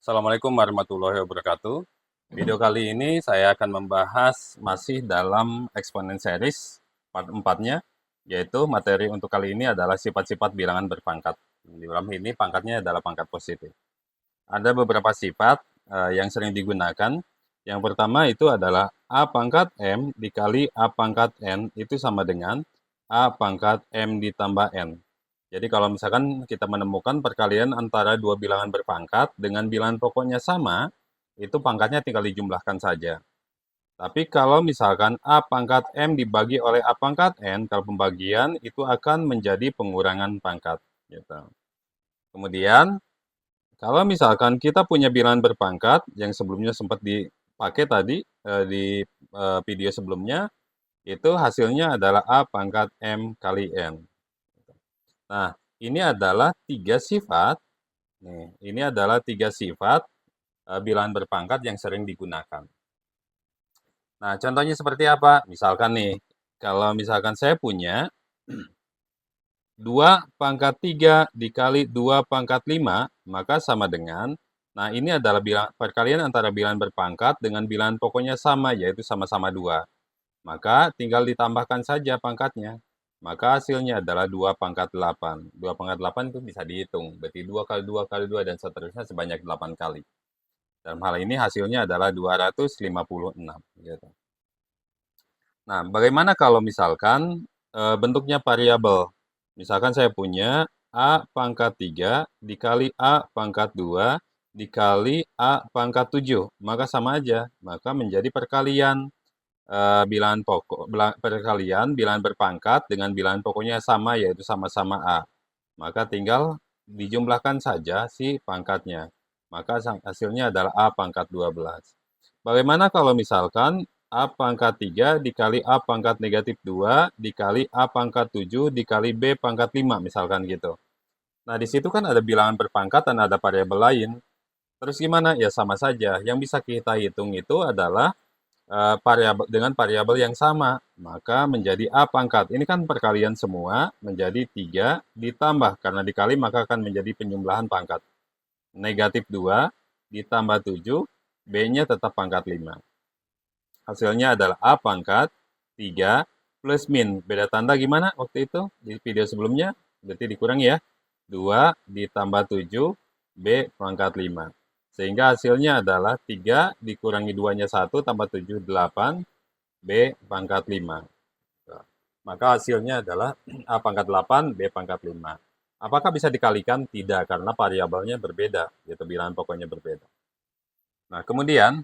Assalamualaikum warahmatullahi wabarakatuh. Video kali ini saya akan membahas masih dalam exponent series part 4-nya, yaitu materi untuk kali ini adalah sifat-sifat bilangan berpangkat. Di dalam ini pangkatnya adalah pangkat positif. Ada beberapa sifat yang sering digunakan. Yang pertama itu adalah A pangkat M dikali A pangkat N itu sama dengan A pangkat M ditambah N. Jadi kalau misalkan kita menemukan perkalian antara dua bilangan berpangkat dengan bilangan pokoknya sama, itu pangkatnya tinggal dijumlahkan saja. Tapi kalau misalkan A pangkat M dibagi oleh A pangkat N, kalau pembagian itu akan menjadi pengurangan pangkat. Gitu. Kemudian, kalau misalkan kita punya bilangan berpangkat, yang sebelumnya sempat dipakai tadi di video sebelumnya, itu hasilnya adalah A pangkat M kali N. Nah, ini adalah tiga sifat. Nih, ini adalah tiga sifat bilangan berpangkat yang sering digunakan. Nah, contohnya seperti apa? Misalkan nih, kalau misalkan saya punya 2 pangkat 3 dikali 2 pangkat 5, maka sama dengan, nah ini adalah perkalian antara bilangan berpangkat dengan bilangan pokoknya sama, yaitu sama-sama 2. Maka tinggal ditambahkan saja pangkatnya. Maka hasilnya adalah 2 pangkat 8. 2 pangkat 8 itu bisa dihitung. Berarti 2 kali 2 kali 2 dan seterusnya sebanyak 8 kali. Dalam hal ini hasilnya adalah 256. Gitu. Nah, bagaimana kalau misalkan bentuknya variabel? Misalkan saya punya A pangkat 3 dikali A pangkat 2 dikali A pangkat 7. Maka sama aja. Maka menjadi perkalian bilangan pokok, perkalian bilangan berpangkat dengan bilangan pokoknya sama, yaitu sama-sama A. Maka tinggal dijumlahkan saja si pangkatnya. Maka hasilnya adalah A pangkat 12. Bagaimana kalau misalkan A pangkat 3 dikali A pangkat negatif 2 dikali A pangkat 7 dikali B pangkat 5 misalkan gitu. Nah, di situ kan ada bilangan berpangkat dan ada variabel lain. Terus gimana? Ya sama saja. Yang bisa kita hitung itu adalah variabel dengan variabel yang sama, maka menjadi A pangkat. Ini kan perkalian semua menjadi 3 ditambah, karena dikali maka akan menjadi penjumlahan pangkat. Negatif 2 ditambah 7, B-nya tetap pangkat 5. Hasilnya adalah A pangkat 3 plus min. Beda tanda gimana waktu itu di video sebelumnya? Berarti dikurangi ya. 2 ditambah 7, B pangkat 5. Sehingga hasilnya adalah 3 dikurangi 2-nya 1 tambah 7, 8, B pangkat 5. Maka hasilnya adalah A pangkat 8, B pangkat 5. Apakah bisa dikalikan? Tidak, karena variabelnya berbeda, yaitu bilangan pokoknya berbeda. Nah, kemudian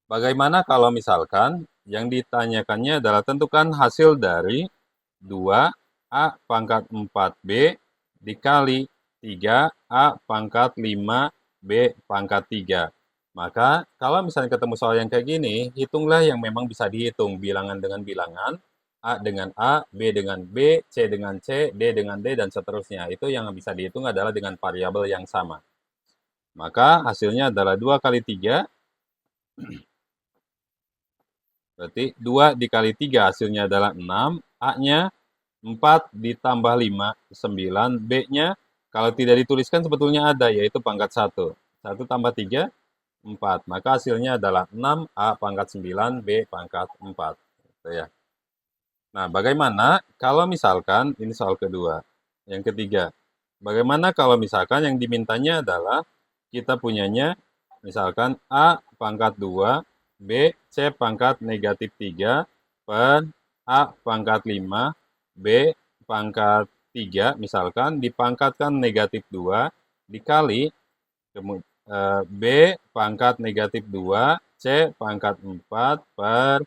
bagaimana kalau misalkan yang ditanyakannya adalah tentukan hasil dari 2A pangkat 4B dikali 3A pangkat 5B pangkat 3. Maka kalau misalnya ketemu soal yang kayak gini, hitunglah yang memang bisa dihitung. Bilangan dengan bilangan, A dengan A, B dengan B, C dengan C, D dengan D, dan seterusnya. Itu yang bisa dihitung adalah dengan variabel yang sama. Maka hasilnya adalah 2 kali 3, berarti 2 dikali 3 hasilnya adalah 6, A-nya 4 ditambah 5, 9, B-nya kalau tidak dituliskan sebetulnya ada, yaitu pangkat 1. 1 tambah 3, 4. Maka hasilnya adalah 6, A pangkat 9, B pangkat 4. Gitu ya. Nah, bagaimana kalau misalkan, ini soal kedua. Yang ketiga, bagaimana kalau misalkan yang dimintanya adalah kita punyanya, misalkan A pangkat 2, B, C pangkat negatif 3, per A pangkat 5, B pangkat 3, misalkan dipangkatkan negatif 2, dikali B pangkat negatif 2, C pangkat 4, per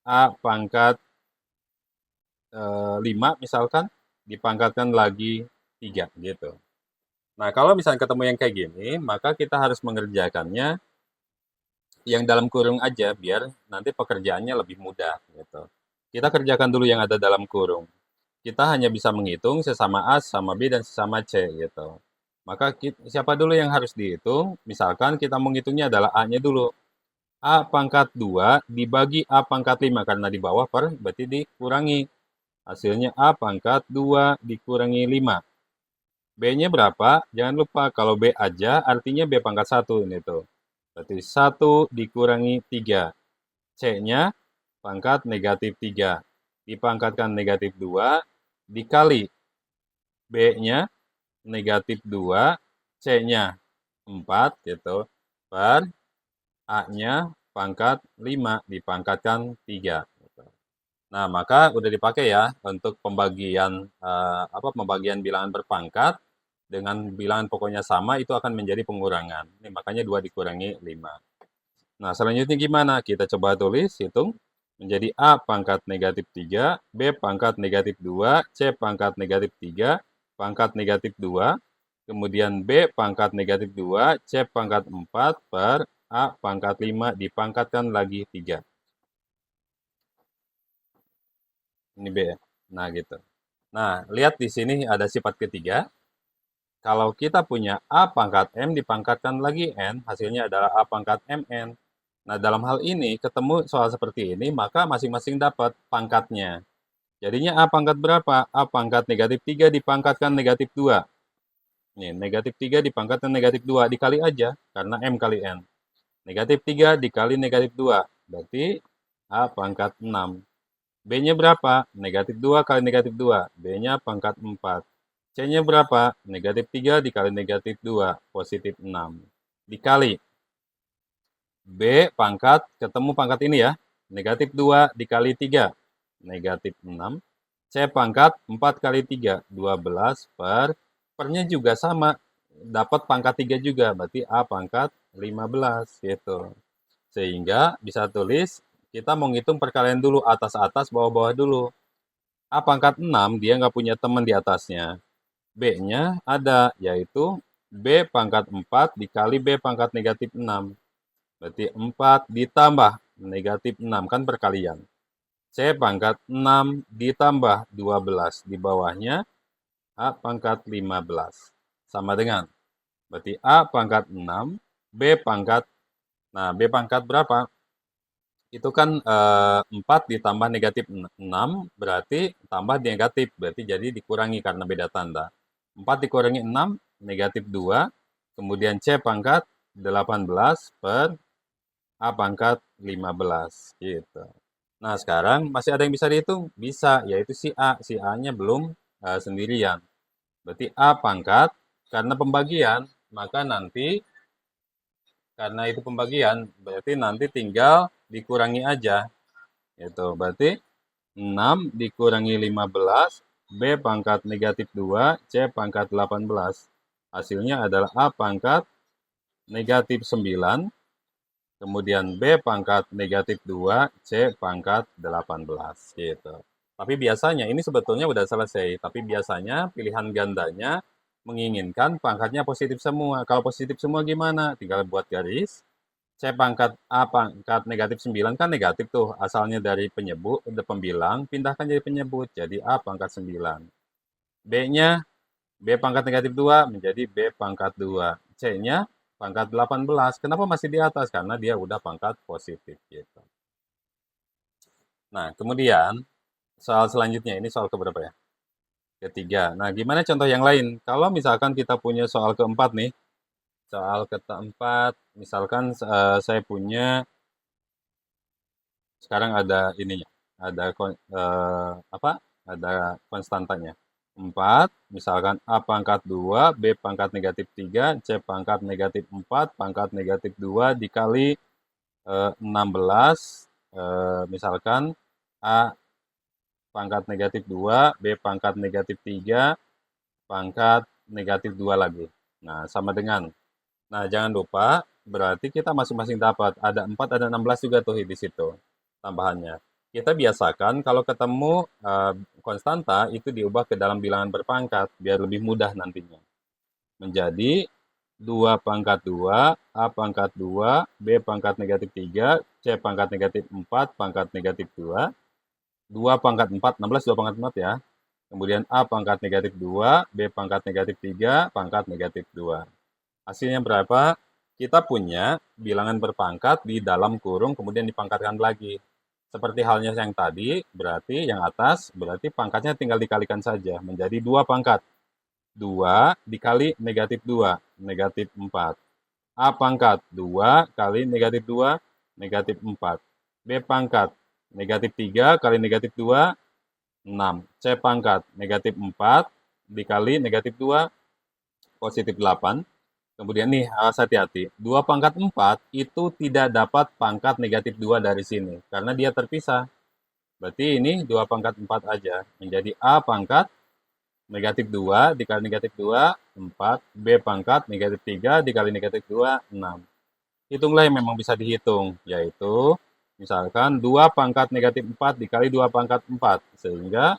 A pangkat 5, misalkan, dipangkatkan lagi 3, gitu. Nah, kalau misalnya ketemu yang kayak gini, maka kita harus mengerjakannya yang dalam kurung aja, biar nanti pekerjaannya lebih mudah, gitu. Kita kerjakan dulu yang ada dalam kurung. Kita hanya bisa menghitung sesama A, sesama B, dan sesama C, gitu. Maka siapa dulu yang harus dihitung? Misalkan kita menghitungnya adalah A-nya dulu. A pangkat 2 dibagi A pangkat 5, karena di bawah per, berarti dikurangi. Hasilnya A pangkat 2 dikurangi 5. B-nya berapa? Jangan lupa kalau B aja artinya B pangkat 1 ini tuh. Berarti 1 dikurangi 3. C-nya pangkat negatif 3. Dipangkatkan negatif 2 dikali B-nya negatif 2, C-nya 4 gitu, per A-nya pangkat 5 dipangkatkan 3. Gitu. Nah, maka udah dipakai ya untuk pembagian pembagian bilangan berpangkat dengan bilangan pokoknya sama itu akan menjadi pengurangan. Ini makanya 2 dikurangi 5. Nah, selanjutnya gimana? Kita coba tulis, hitung. Menjadi A pangkat negatif 3, B pangkat negatif 2, C pangkat negatif 3, pangkat negatif 2, kemudian B pangkat negatif 2, C pangkat 4, per A pangkat 5 dipangkatkan lagi 3. Ini B ya. Nah, gitu. Nah, lihat di sini ada sifat ketiga. Kalau kita punya A pangkat M dipangkatkan lagi N, hasilnya adalah A pangkat MN. Nah, dalam hal ini, ketemu soal seperti ini, maka masing-masing dapat pangkatnya. Jadinya A pangkat berapa? A pangkat negatif 3 dipangkatkan negatif 2. Nih, negatif 3 dipangkatkan negatif 2. Dikali aja, karena M kali N. Negatif 3 dikali negatif 2. Berarti A pangkat 6. B-nya berapa? Negatif 2 kali negatif 2. B-nya pangkat 4. C-nya berapa? Negatif 3 dikali negatif 2. Positif 6. Dikali B pangkat, ketemu pangkat ini ya. Negatif 2 dikali 3. Negatif 6. C pangkat 4 kali 3. 12 per. Pernya juga sama. Dapat pangkat 3 juga. Berarti A pangkat 15. Gitu. Sehingga bisa tulis, kita mau ngitung perkalian dulu. Atas-atas, bawah-bawah dulu. A pangkat 6, dia nggak punya teman di atasnya. B-nya ada, yaitu B pangkat 4 dikali B pangkat negatif 6. Berarti 4 ditambah negatif 6, kan perkalian. C pangkat 6 ditambah 12. Di bawahnya A pangkat 15. Sama dengan, berarti A pangkat 6, B pangkat, nah B pangkat berapa? Itu kan 4 ditambah negatif 6, berarti tambah negatif, berarti jadi dikurangi karena beda tanda. 4 dikurangi 6, negatif 2, kemudian C pangkat 18 per A pangkat 15, gitu. Nah, sekarang masih ada yang bisa dihitung? Bisa, yaitu si A. Si A-nya belum sendirian. Berarti A pangkat, karena pembagian, maka nanti, karena itu pembagian, berarti nanti tinggal dikurangi aja. Gitu. Berarti 6 dikurangi 15, B pangkat negatif 2, C pangkat 18. Hasilnya adalah A pangkat negatif 9, kemudian B pangkat negatif 2, C pangkat 18, gitu. Tapi biasanya, ini sebetulnya udah selesai, tapi biasanya pilihan gandanya menginginkan pangkatnya positif semua. Kalau positif semua gimana? Tinggal buat garis, C pangkat A pangkat negatif 9 kan negatif tuh, asalnya dari penyebut, pembilang, pindahkan jadi penyebut, jadi A pangkat 9. B-nya, B pangkat negatif 2 menjadi B pangkat 2. C-nya pangkat 18. Kenapa masih di atas? Karena dia udah pangkat positif gitu. Nah, kemudian soal selanjutnya, ini soal keberapa ya? Ketiga. Nah, gimana contoh yang lain? Kalau misalkan kita punya soal keempat nih, soal keempat, misalkan saya punya, sekarang ada ininya, ada ada konstantanya. 4, misalkan A pangkat 2, B pangkat negatif 3, C pangkat negatif 4, pangkat negatif 2 dikali 16, misalkan A pangkat negatif 2, B pangkat negatif 3, pangkat negatif 2 lagi. Nah, sama dengan. Nah, jangan lupa, berarti kita masing-masing dapat. Ada 4, ada 16 juga tuh di situ tambahannya. Kita biasakan kalau ketemu konstanta, itu diubah ke dalam bilangan berpangkat, biar lebih mudah nantinya. Menjadi 2 pangkat 2, A pangkat 2, B pangkat negatif 3, C pangkat negatif 4, pangkat negatif 2, 2 pangkat 4, 16, 2 pangkat 4 ya. Kemudian A pangkat negatif 2, B pangkat negatif 3, pangkat negatif 2. Hasilnya berapa? Kita punya bilangan berpangkat di dalam kurung, kemudian dipangkatkan lagi. Seperti halnya yang tadi, berarti yang atas, berarti pangkatnya tinggal dikalikan saja, menjadi 2 pangkat. 2 dikali negatif 2, negatif 4. A pangkat 2 kali negatif 2, negatif 4. B pangkat negatif 3 kali negatif 2, 6. C pangkat negatif 4 dikali negatif 2, positif 8. Kemudian nih, harus hati-hati. 2 pangkat 4 itu tidak dapat pangkat negatif 2 dari sini, karena dia terpisah. Berarti ini 2 pangkat 4 aja. Menjadi A pangkat negatif 2 dikali negatif 2, 4. B pangkat negatif 3 dikali negatif 2, 6. Hitunglah yang memang bisa dihitung, yaitu misalkan 2 pangkat negatif 4 dikali 2 pangkat 4, sehingga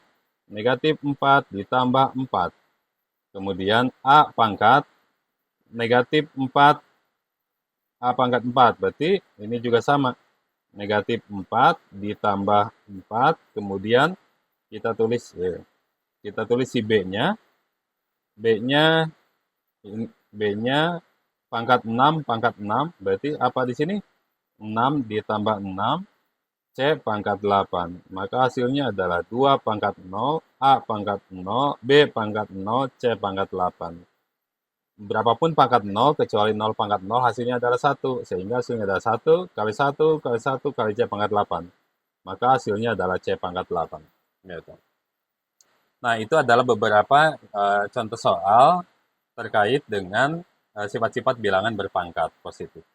negatif 4 ditambah 4. Kemudian A pangkat negatif 4, A pangkat 4, berarti ini juga sama. Negatif 4 ditambah 4, kemudian kita tulis si B-nya. B-nya B-nya pangkat 6, pangkat 6, berarti apa di sini? 6 ditambah 6, C pangkat 8. Maka hasilnya adalah 2 pangkat 0, A pangkat 0, B pangkat 0, C pangkat 8. Berapapun pangkat 0 kecuali 0 pangkat 0 hasilnya adalah 1. Sehingga hasilnya adalah 1 kali 1 kali 1 kali C pangkat 8. Maka hasilnya adalah C pangkat 8. Gitu. Nah, itu adalah beberapa contoh soal terkait dengan sifat-sifat bilangan berpangkat positif.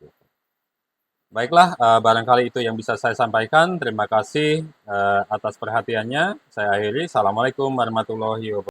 Baiklah, barangkali itu yang bisa saya sampaikan. Terima kasih atas perhatiannya. Saya akhiri. Assalamualaikum warahmatullahi wabarakatuh.